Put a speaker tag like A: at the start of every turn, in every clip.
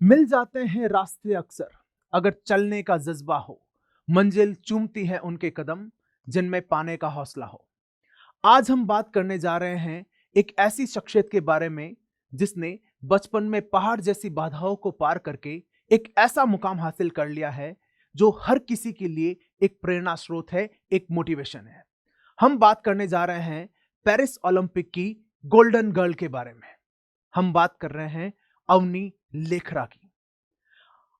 A: मिल जाते हैं रास्ते अक्सर, अगर चलने का जज्बा हो। मंजिल चूमती है उनके कदम, जिनमें पाने का हौसला हो। आज हम बात करने जा रहे हैं एक ऐसी शख्सियत के बारे में जिसने बचपन में पहाड़ जैसी बाधाओं को पार करके एक ऐसा मुकाम हासिल कर लिया है जो हर किसी के लिए एक प्रेरणा स्रोत है, एक मोटिवेशन है। हम बात करने जा रहे हैं पेरिस ओलंपिक की गोल्डन गर्ल के बारे में। हम बात कर रहे हैं अवनी लेखरा की।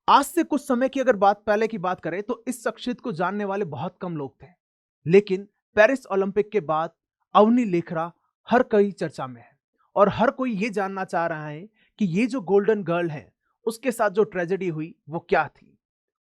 A: आज से कुछ समय की अगर पहले की बात करें तो इस शख्सियत को जानने वाले बहुत कम लोग थे, लेकिन पेरिस ओलंपिक के बाद अवनी लेखरा हर कोई चर्चा में है और हर कोई ये जानना चाह रहा है कि ये जो गोल्डन गर्ल है उसके साथ जो ट्रेजेडी हुई वो क्या थी,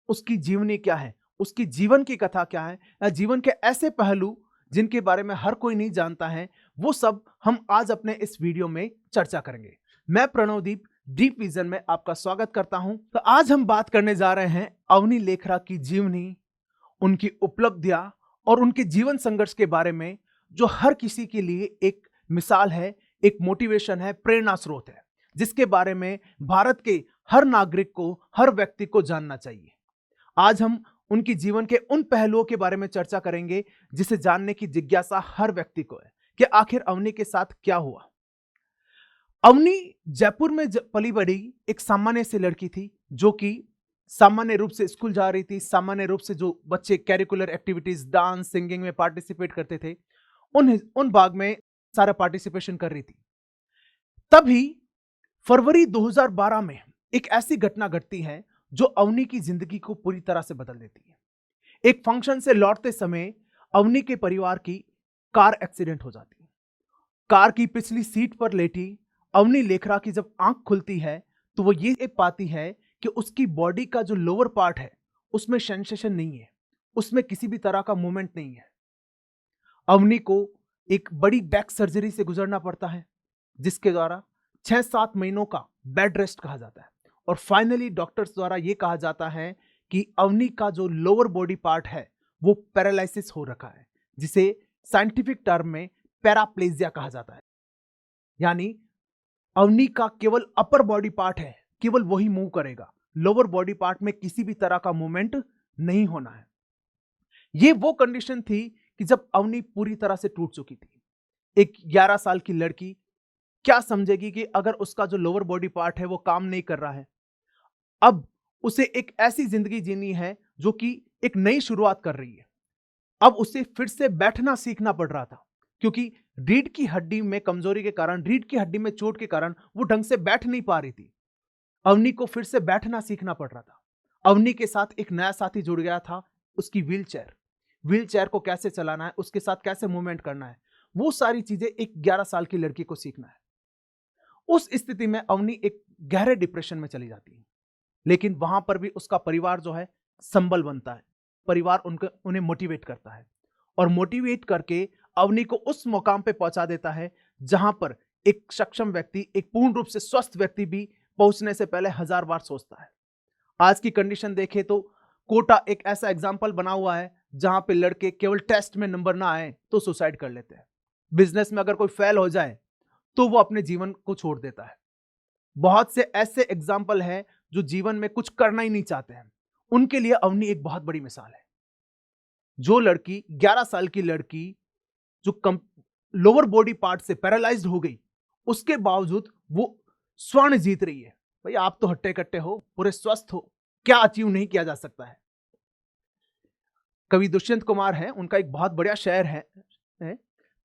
A: उसकी जीवनी क्या है, उसकी जीवन की कथा क्या है, या जीवन के ऐसे पहलू जिनके बारे में हर कोई नहीं जानता है, वो सब हम आज अपने इस वीडियो में चर्चा करेंगे। मैं प्रणवदीप डीप विजन में आपका स्वागत करता हूं। तो आज हम बात करने जा रहे हैं अवनी लेखरा की जीवनी, उनकी उपलब्धियां और उनके जीवन संघर्ष के बारे में, जो हर किसी के लिए एक मिसाल है, एक मोटिवेशन है, प्रेरणा स्रोत है, जिसके बारे में भारत के हर नागरिक को, हर व्यक्ति को जानना चाहिए। आज हम उनकी जीवन के उन पहलुओं के बारे में चर्चा करेंगे जिसे जानने की जिज्ञासा हर व्यक्ति को है कि आखिर अवनी के साथ क्या हुआ। अवनी जयपुर में पली बड़ी एक सामान्य सी लड़की थी, जो कि सामान्य रूप से स्कूल जा रही थी। सामान्य रूप से जो बच्चे कैरिकुलर एक्टिविटीज, डांस, सिंगिंग में पार्टिसिपेट करते थे, उन भाग में सारा पार्टिसिपेशन कर रही थी। तभी फरवरी 2012 में एक ऐसी घटना घटती है जो अवनी की जिंदगी को पूरी तरह से बदल देती है। एक फंक्शन से लौटते समय अवनी के परिवार की कार एक्सीडेंट हो जाती है। कार की पिछली सीट पर लेटी अवनी लेखरा की जब आंख खुलती है तो वो ये पाती है कि उसकी बॉडी का जो लोअर पार्ट है उसमें सेंसेशन नहीं है, उसमें किसी भी तरह का मूवमेंट नहीं है। अवनी को एक बड़ी बैक सर्जरी से गुजरना पड़ता है, जिसके द्वारा 6-7 महीनों का बेड रेस्ट कहा जाता है और फाइनली डॉक्टर्स द्वारा यह कहा जाता है कि अवनी का जो लोअर बॉडी पार्ट है वो पैरालिसिस हो रखा है, जिसे साइंटिफिक टर्म में पैराप्लेजिया कहा जाता है। यानी अवनी का केवल अपर बॉडी पार्ट है, केवल वही मूव करेगा, लोअर बॉडी पार्ट में किसी भी तरह का मूवमेंट नहीं होना है। यह वो कंडीशन थी कि जब अवनी पूरी तरह से टूट चुकी थी। एक 11 साल की लड़की क्या समझेगी कि अगर उसका जो लोअर बॉडी पार्ट है वो काम नहीं कर रहा है। अब उसे एक ऐसी जिंदगी जीनी है जो कि एक नई शुरुआत कर रही है। अब उसे फिर से बैठना सीखना पड़ रहा था, क्योंकि रीढ़ की हड्डी में कमजोरी के कारण, रीढ़ की हड्डी में चोट के कारण वो ढंग से बैठ नहीं पा रही थी। अवनी को फिर से बैठना सीखना पड़ रहा था। अवनी के साथ एक नया साथी जुड़ गया था, उसकी व्हीलचेयर। व्हीलचेयर को कैसे चलाना है, उसके साथ कैसे मूवमेंट करना है, वो सारी चीजें एक 11 साल की लड़की को सीखना है। उस स्थिति में अवनी एक गहरे डिप्रेशन में चली जाती है, लेकिन वहां पर भी उसका परिवार जो है संबल बनता है। परिवार उन्हें मोटिवेट करता है और मोटिवेट करके अवनी को उस मुकाम पे पहुंचा देता है जहां पर एक सक्षम व्यक्ति, एक पूर्ण रूप से स्वस्थ व्यक्ति भी पहुंचने से पहले 1000 बार सोचता है। आज की कंडीशन देखे तो कोटा एक ऐसा एग्जाम्पल बना हुआ है जहां पे लड़के केवल टेस्ट में नंबर ना आए तो सुसाइड कर लेते हैं। बिजनेस में अगर कोई फेल हो जाए तो वो अपने जीवन को छोड़ देता है। बहुत से ऐसे एग्जाम्पल हैं जो जीवन में कुछ करना ही नहीं चाहते हैं। उनके लिए अवनी एक बहुत बड़ी मिसाल है। जो लड़की, 11 साल की लड़की, जो लोअर बॉडी पार्ट से पैरालाइज्ड हो गई, उसके बावजूद वो स्वर्ण जीत रही है। भाई आप तो हट्टे कट्टे हो, पूरे स्वस्थ हो, क्या अचीव नहीं किया जा सकता है। कवि दुष्यंत कुमार है, उनका एक बहुत बढ़िया शेर है,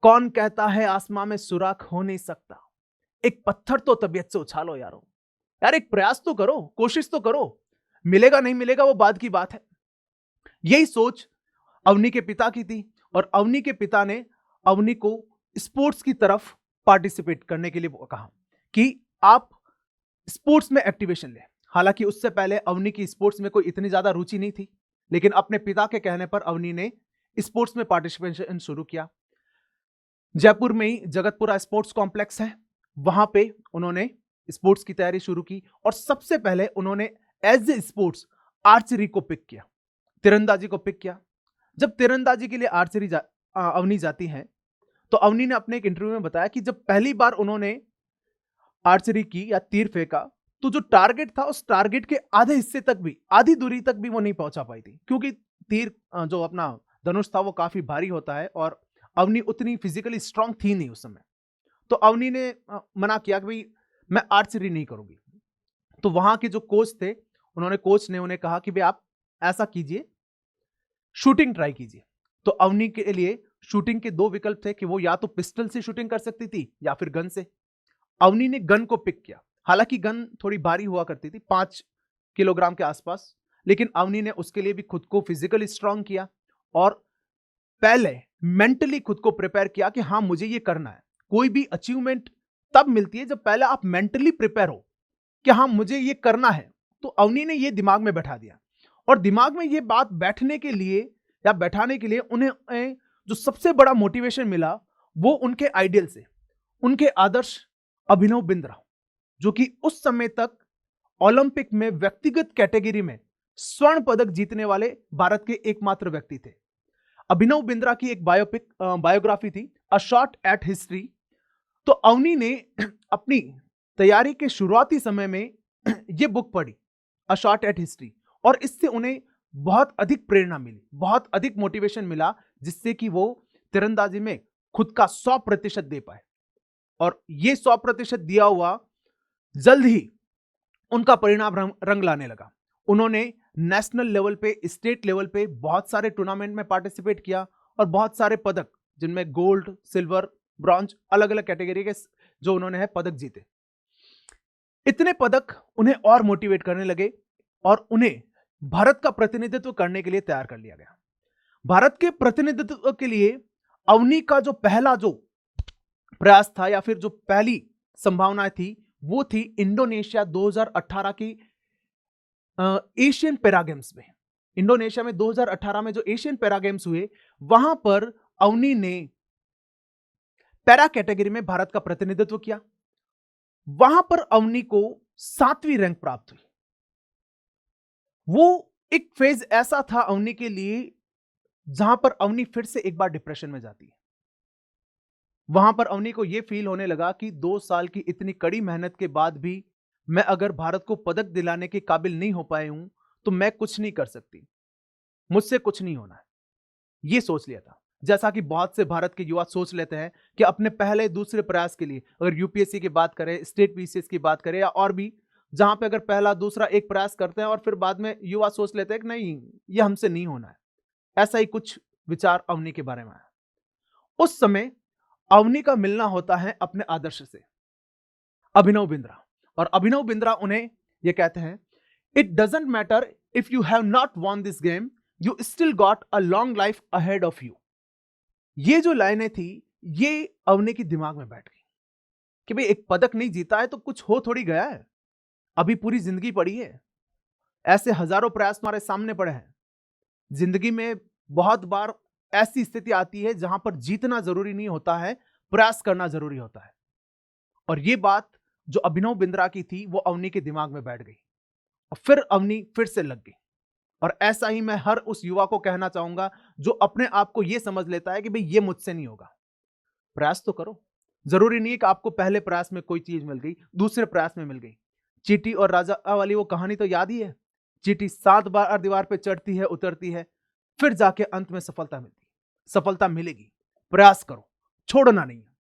A: कौन कहता है आसमां में सुराख हो नहीं सकता, एक पत्थर तो तबीयत से उछालो यारो। यार एक प्रयास तो करो, कोशिश तो करो, मिलेगा नहीं मिलेगा वो बाद की बात है। यही सोच अवनी के पिता की थी और अवनी के पिता ने अवनी को स्पोर्ट्स की तरफ पार्टिसिपेट करने के लिए कहा कि आप स्पोर्ट्स में एक्टिवेशन ले। हालांकि उससे पहले अवनी की स्पोर्ट्स में कोई इतनी ज्यादा रुचि नहीं थी, लेकिन अपने पिता के कहने पर अवनी ने स्पोर्ट्स में पार्टिसिपेशन शुरू किया। जयपुर में ही जगतपुरा स्पोर्ट्स कॉम्प्लेक्स है, वहां पे उन्होंने स्पोर्ट्स की तैयारी शुरू की और सबसे पहले उन्होंने एज ए स्पोर्ट्स आर्चरी को पिक किया, तीरंदाजी को पिक किया। जब तीरंदाजी के लिए अवनी जाती है तो अवनी ने अपने एक इंटरव्यू में बताया कि जब पहली बार उन्होंने आर्चरी की या तीर फेंका तो जो टारगेट था उस टारगेट के आधे हिस्से तक भी, आधी दूरी तक भी वो नहीं पहुंचा पाई थी, क्योंकि तीर जो अपना धनुष था वो काफी भारी होता है और अवनी उतनी फिजिकली स्ट्रांग थी नहीं उस समय। तो अवनी ने मना किया कि भाई मैं आर्चरी नहीं करूंगी। तो वहां के जो कोच थे, कोच ने उन्हें कहा कि भाई आप ऐसा कीजिए, शूटिंग ट्राई कीजिए। तो अवनी के लिए शूटिंग के दो विकल्प थे कि वो या तो पिस्टल से शूटिंग कर सकती थी या फिर गन से। अवनी ने गन को पिक किया। हालांकि गन थोड़ी भारी हुआ करती थी, 5 किलोग्राम के आसपास, लेकिन अवनी ने उसके लिए भी खुद को फिजिकली स्ट्रांग किया और पहले मेंटली खुद को प्रिपेयर किया कि हाँ मुझे ये करना है। कोई भी अचीवमेंट तब मिलती है जब पहले आप मेंटली प्रिपेयर हो कि हाँ मुझे ये करना है। तो अवनी ने ये दिमाग में बैठा दिया, और दिमाग में ये बात बैठने के लिए या बैठाने के लिए उन्हें जो सबसे बड़ा मोटिवेशन मिला वो उनके आइडियल से, उनके आदर्श अभिनव बिंद्रा, जो कि उस समय तक ओलंपिक में व्यक्तिगत कैटेगरी में स्वर्ण पदक जीतने वाले भारत के एकमात्र व्यक्ति थे। अभिनव बिंद्रा की एक बायोग्राफी थी, अ शॉट एट हिस्ट्री। तो अवनी ने अपनी तैयारी के शुरुआती समय में यह बुक पढ़ी, अ शॉट एट हिस्ट्री, और इससे उन्हें बहुत अधिक प्रेरणा मिली, बहुत अधिक मोटिवेशन मिला, जिससे कि वो तीरंदाजी में खुद का 100% दे पाए। और ये 100% दिया हुआ जल्द ही उनका परिणाम रंग लाने लगा। उन्होंने नेशनल लेवल पे, स्टेट लेवल पे बहुत सारे टूर्नामेंट में पार्टिसिपेट किया और बहुत सारे पदक, जिनमें गोल्ड, सिल्वर, ब्रॉन्ज, अलग अलग कैटेगरी के जो उन्होंने है पदक जीते। इतने पदक उन्हें और मोटिवेट करने लगे और उन्हें भारत का प्रतिनिधित्व करने के लिए तैयार कर लिया गया। भारत के प्रतिनिधित्व के लिए अवनी का जो पहला जो प्रयास था या फिर जो पहली संभावना थी वो थी इंडोनेशिया 2018 की एशियन पैरा गेम्स में। इंडोनेशिया में 2018 में जो एशियन पैरा गेम्स हुए, वहां पर अवनी ने पैरा कैटेगरी में भारत का प्रतिनिधित्व किया। वहां पर अवनी को 7वीं रैंक प्राप्त हुई। वो एक फेज ऐसा था अवनी के लिए जहां पर अवनी फिर से एक बार डिप्रेशन में जाती है। वहां पर अवनी को यह फील होने लगा कि 2 साल की इतनी कड़ी मेहनत के बाद भी मैं अगर भारत को पदक दिलाने के काबिल नहीं हो पाए हूं तो मैं कुछ नहीं कर सकती, मुझसे कुछ नहीं होना है, यह सोच लिया था। जैसा कि बहुत से भारत के युवा सोच लेते हैं कि अपने पहले दूसरे प्रयास के लिए, अगर यूपीएससी की बात करें, स्टेट पीसीएस की बात करें या और भी, जहां पे अगर पहला दूसरा एक प्रयास करते हैं और फिर बाद में युवा सोच लेते हैं कि नहीं ये हमसे नहीं होना है। ऐसा ही कुछ विचार अवनी के बारे में है। उस समय अवनी का मिलना होता है अपने आदर्श से, अभिनव बिंद्रा। और अभिनव बिंद्रा उन्हें यह कहते हैं, it doesn't matter if you have not von this game, you still got a long life ahead of you. ये जो लाइनें थी ये अवनी की दिमाग में बैठ गई कि भाई एक पदक नहीं जीता है तो कुछ हो थोड़ी गया है, अभी पूरी जिंदगी पड़ी है। ऐसे हजारों प्रयास हमारे सामने पड़े हैं। जिंदगी में बहुत बार ऐसी स्थिति आती है जहां पर जीतना जरूरी नहीं होता है, प्रयास करना जरूरी होता है। और ये बात जो अभिनव बिंद्रा की थी वो अवनी के दिमाग में बैठ गई और फिर अवनी फिर से लग गई। और ऐसा ही मैं हर उस युवा को कहना चाहूंगा जो अपने आप को यह समझ लेता है कि भाई ये मुझसे नहीं होगा। प्रयास तो करो। जरूरी नहीं है कि आपको पहले प्रयास में कोई चीज मिल गई, दूसरे प्रयास में मिल गई। चींटी और राजा वाली वो कहानी तो याद ही है। चींटी 7 बार दीवार पे चढ़ती है, उतरती है, फिर जाके अंत में सफलता मिलती है। सफलता मिलेगी, प्रयास करो, छोड़ना नहीं है।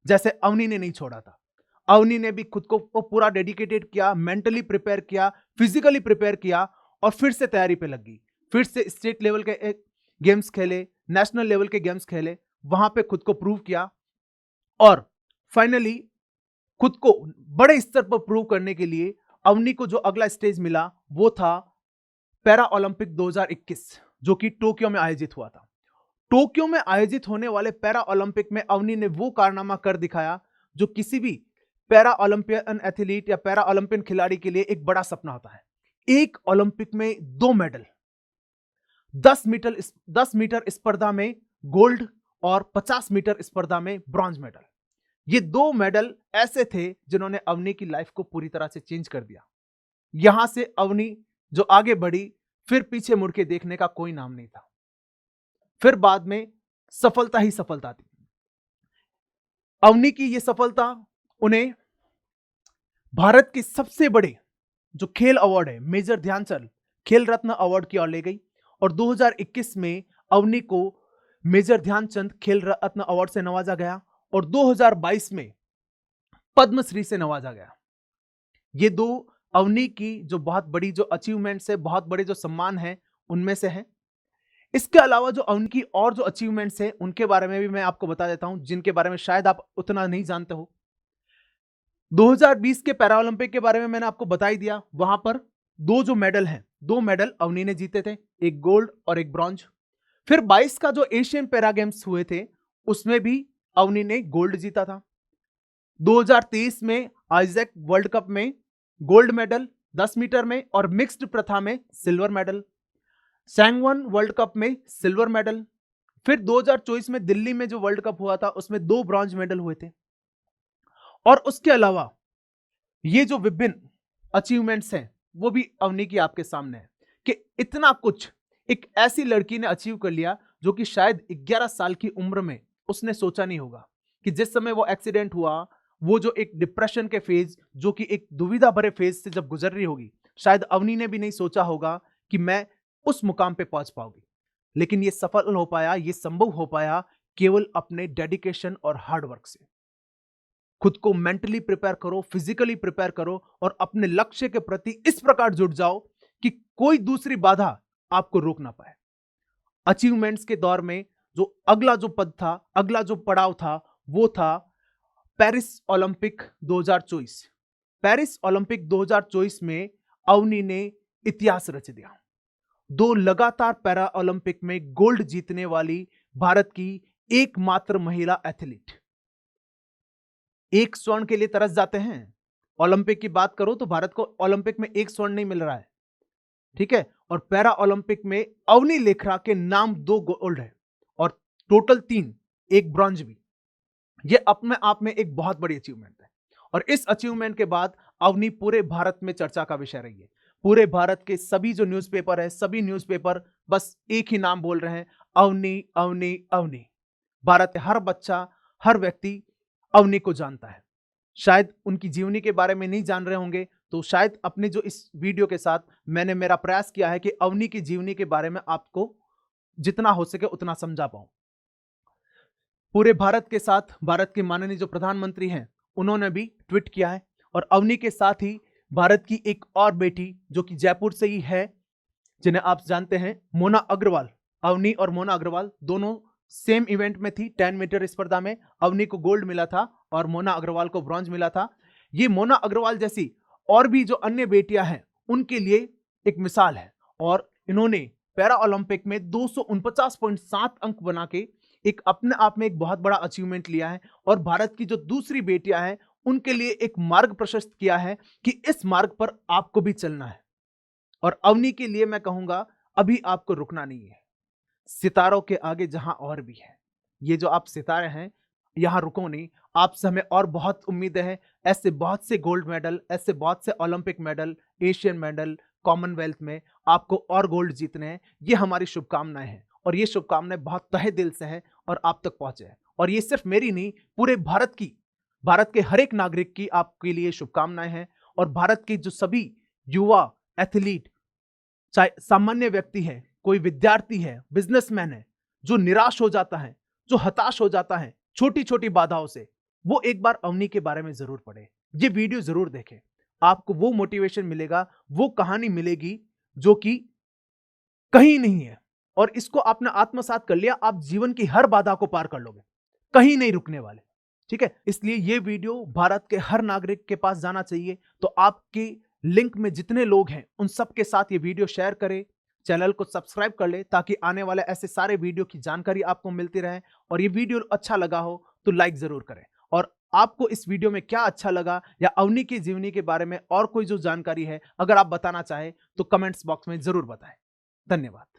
A: जैसे अवनी ने नहीं छोड़ा था। अवनी ने भी खुद को पूरा डेडिकेटेड किया, मेंटली प्रिपेयर किया, फिजिकली प्रिपेयर किया और फिर से तैयारी पे लग गई। फिर से स्टेट लेवल के गेम्स खेले, नेशनल लेवल के गेम्स खेले, वहां पे खुद को प्रूव किया और फाइनली खुद को बड़े स्तर पर प्रूव करने के लिए अवनी को जो अगला स्टेज मिला वो था पैरा ओलंपिक 2021, जो कि टोक्यो में आयोजित हुआ था। टोक्यो में आयोजित होने वाले पैरा ओलंपिक में अवनी ने वो कारनामा कर दिखाया जो किसी भी पैरा ओलंपियन एथलीट या पैरा ओलंपियन खिलाड़ी के लिए एक बड़ा सपना होता है। एक ओलंपिक में 2 मेडल, 10 मीटर स्पर्धा में गोल्ड और 50 मीटर स्पर्धा में ब्रॉन्ज मेडल। ये 2 मेडल ऐसे थे जिन्होंने अवनी की लाइफ को पूरी तरह से चेंज कर दिया। यहां से अवनी जो आगे बढ़ी, फिर पीछे मुड़ के देखने का कोई नाम नहीं था। फिर बाद में सफलता ही सफलता थी। अवनी की यह सफलता उन्हें भारत के सबसे बड़े जो खेल अवार्ड है मेजर ध्यानचंद खेल रत्न अवार्ड की ओर ले गई और 2021 में अवनी को मेजर ध्यानचंद खेल रत्न अवार्ड से नवाजा गया और 2022 में पद्मश्री से नवाजा गया। ये दो अवनी की जो बहुत बड़ी जो अचीवमेंट्स है, बहुत बड़े जो सम्मान हैं, उनमें से हैं। इसके अलावा जो अवनी की और जो अचीवमेंट्स हैं उनके बारे में भी मैं आपको बता देता हूं, जिनके बारे में शायद आप उतना नहीं जानते हो। 2020 के पैरालंपिक के बारे में मैंने आपको बता ही दिया। वहां पर जो मेडल हैं, 2 मेडल अवनी ने जीते थे, एक गोल्ड और एक ब्रॉन्ज। फिर 22 का जो एशियन पैरा गेम्स हुए थे उसमें भी अवनी ने गोल्ड जीता था। 2023 में आइजैक वर्ल्ड कप में गोल्ड मेडल 10 मीटर में और मिक्स्ड प्रथा में सिल्वर मेडल। सैंगवॉन वर्ल्ड कप में सिल्वर मेडल। फिर 2024 में दिल्ली में जो वर्ल्ड कप हुआ था उसमें 2 ब्रॉन्ज मेडल हुए थे। और उसके अलावा ये जो विभिन्न अचीवमेंट्स हैं वो भी अवनी की आपके सामने है कि इतना कुछ एक ऐसी लड़की ने अचीव कर लिया जो कि शायद 11 साल की उम्र में उसने सोचा नहीं होगा कि जिस समय वो एक्सीडेंट हुआ, वो जो एक डिप्रेशन के फेज, जो कि एक दुविधा भरे फेज से जब गुजर रही होगी, शायद अवनी ने भी नहीं सोचा होगा कि मैं उस मुकाम पे पहुंच पाऊंगी। लेकिन ये सफल हो पाया, ये संभव हो पाया केवल अपने डेडिकेशन और हार्डवर्क से। खुद को मेंटली प्रिपेयर करो, फिजिकली प्रिपेयर करो और अपने लक्ष्य के प्रति इस प्रकार जुट जाओ कि कोई दूसरी बाधा आपको रोक ना पाए। अचीवमेंट्स के दौर में जो अगला जो पद था, अगला जो पड़ाव था, वो था पेरिस ओलंपिक 2024। पेरिस ओलंपिक 2024 में अवनी ने इतिहास रच दिया। 2 लगातार पैरा ओलंपिक में गोल्ड जीतने वाली भारत की एकमात्र महिला एथलीट। एक स्वर्ण के लिए तरस जाते हैं। ओलंपिक की बात करो तो भारत को ओलंपिक में एक स्वर्ण नहीं मिल रहा है, ठीक है। और पैरा ओलंपिक में अवनी लेखरा के नाम 2 गोल्ड है और टोटल 3, एक ब्रॉन्ज भी। यह अपने आप में एक बहुत बड़ी अचीवमेंट है। और इस अचीवमेंट के बाद अवनी पूरे भारत में चर्चा का विषय रही है। पूरे भारत के सभी जो न्यूज़पेपर है, सभी न्यूज़पेपर बस एक ही नाम बोल रहे हैं, अवनी अवनी अवनी। भारत के हर बच्चा, हर व्यक्ति अवनी को जानता है। शायद उनकी जीवनी के बारे में नहीं जान रहे होंगे, तो शायद अपने जो इस वीडियो के साथ मैंने मेरा प्रयास किया है कि अवनी की जीवनी के बारे में आपको जितना हो सके उतना समझा पाऊं। पूरे भारत के साथ भारत के माननीय जो प्रधानमंत्री हैं उन्होंने भी ट्वीट किया है। और अवनी के साथ ही भारत की एक और बेटी जो कि जयपुर से ही है, जिन्हें आप जानते हैं, मोना अग्रवाल। अवनी और मोना अग्रवाल दोनों सेम इवेंट में थी। 10 मीटर स्पर्धा में अवनी को गोल्ड मिला था और मोना अग्रवाल को ब्रॉन्ज मिला था। ये मोना अग्रवाल जैसी और भी जो अन्य बेटियां हैं उनके लिए एक मिसाल है। और इन्होंने पैरा ओलंपिक में 249.7 अंक बना के एक अपने आप में एक बहुत बड़ा अचीवमेंट लिया है। और भारत की जो दूसरी बेटियां हैं उनके लिए एक मार्ग प्रशस्त किया है कि इस मार्ग पर आपको भी चलना है। और अवनी के लिए मैं कहूंगा अभी आपको रुकना नहीं है। सितारों के आगे जहां और भी है, ये जो आप सितारे हैं यहां रुको नहीं। आपसे हमें और बहुत उम्मीदें हैं। ऐसे बहुत से गोल्ड मेडल, ऐसे बहुत से Olympic medal, Asian medal, Commonwealth में आपको और गोल्ड जीतने हैं। ये हमारी शुभकामनाएं हैं और ये शुभकामनाएं बहुत तहे दिल से हैं और आप तक पहुंचे हैं। और ये सिर्फ मेरी नहीं, पूरे भारत की, भारत के हर एक नागरिक की आपके लिए शुभकामनाएं हैं। और भारत के जो सभी युवा एथलीट, चाहे सामान्य व्यक्ति है, कोई विद्यार्थी है, बिजनेसमैन है, जो निराश हो जाता है, जो हताश हो जाता है छोटी छोटी बाधाओं से, वो एक बार अवनी के बारे में जरूर पढ़े, ये वीडियो जरूर देखें। आपको वो मोटिवेशन मिलेगा, वो कहानी मिलेगी जो कि कहीं नहीं है। और इसको आपने आत्मसात कर लिया, आप जीवन की हर बाधा को पार कर लोगे, कहीं नहीं रुकने वाले, ठीक है। इसलिए ये वीडियो भारत के हर नागरिक के पास जाना चाहिए। तो आपकी लिंक में जितने लोग हैं उन सब के साथ ये वीडियो शेयर करें, चैनल को सब्सक्राइब कर ले ताकि आने वाले ऐसे सारे वीडियो की जानकारी आपको मिलती रहे। और ये वीडियो अच्छा लगा हो तो लाइक जरूर करें। और आपको इस वीडियो में क्या अच्छा लगा या अवनी की जीवनी के बारे में और कोई जो जानकारी है अगर आप बताना चाहें तो कमेंट्स बॉक्स में जरूर बताएं। धन्यवाद।